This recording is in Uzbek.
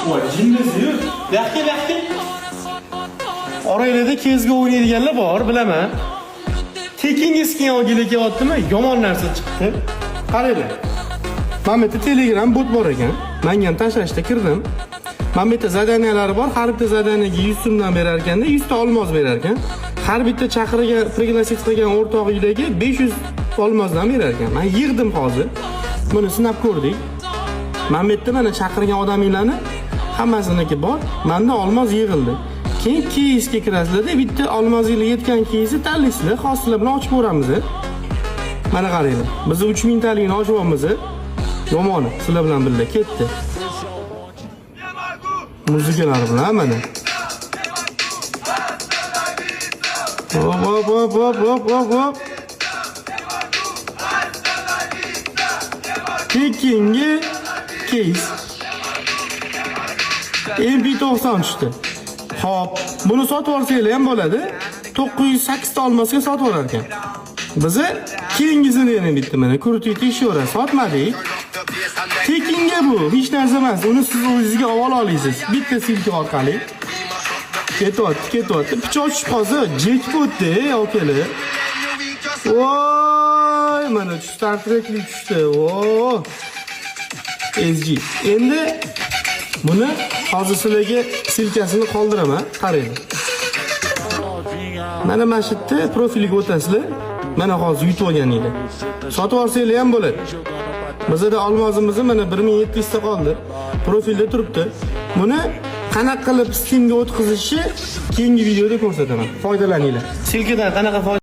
Voy, jinnizi-yu. Yaxki. Oraylarda kezga o'ynaydiganlar bor, bilaman. Tekingiz olgili kelyaptimi? Yomon narsa chiqdi. Qaranglar. Mana bu yerda Telegram bot bor ekan. Men ham tashlashda kirdim. Mana bu yerda zadaniyalar bor. Har bitta zadaniyaga 100 so'mdan berar ekanda, 100 ta olmos berar ekan. Har bitta chaqirgan, priglashib qilgan o'rtoq uydagi 500 olmosdan berar ekan. Men yig'dim hozir. Buni sinab ko'rdik. Mana bu yerda mana chaqirgan odaminglarni hammasiniki bor. Menda olmos yig'ildi. Keyin keysga kirasizlar-da, bitta olmosinglar yetgan keysni tanlaysizlar, hosinglar bilan ochib ko'ramiz. Mana qaranglar. Biz 3000 talikni ochyapmiz. Yomoni sizlar bilan birga ketdi. Muzikalar bilan mana. Hop. Tekingi keys. MP90 tushdi. Hop, buni sotib olsanglar ham bo'ladi. 908 ta olmosga sotib olar ekan. Bizi keyingisini yana bitta mana kurti tekshira sotmadik. Tekinga bu hech narsa emas. Uni siz o'zingizga olib olasiz. Bitta silka orqali. Ketyapti. Pichoq tushib qolsa, jackpotda, okalar. Voy, mana Star Trek'lik tushdi. Voy. SG. Endi buni hozir sizlarga silkasini qoldiraman. Qarang. Mana shu yerda profiliga o'tasizlar. Mana hozir yutib olganinglar. Sotib olsanglar ham bo'ladi. Bizda olmosimiz mana 1700 ta qoldi. Profilda turibdi. Buni qanaqa qilib Steamga o'tkazishni keyingi videoda ko'rsataman. Foydalaninglar. Silkadan qanaqa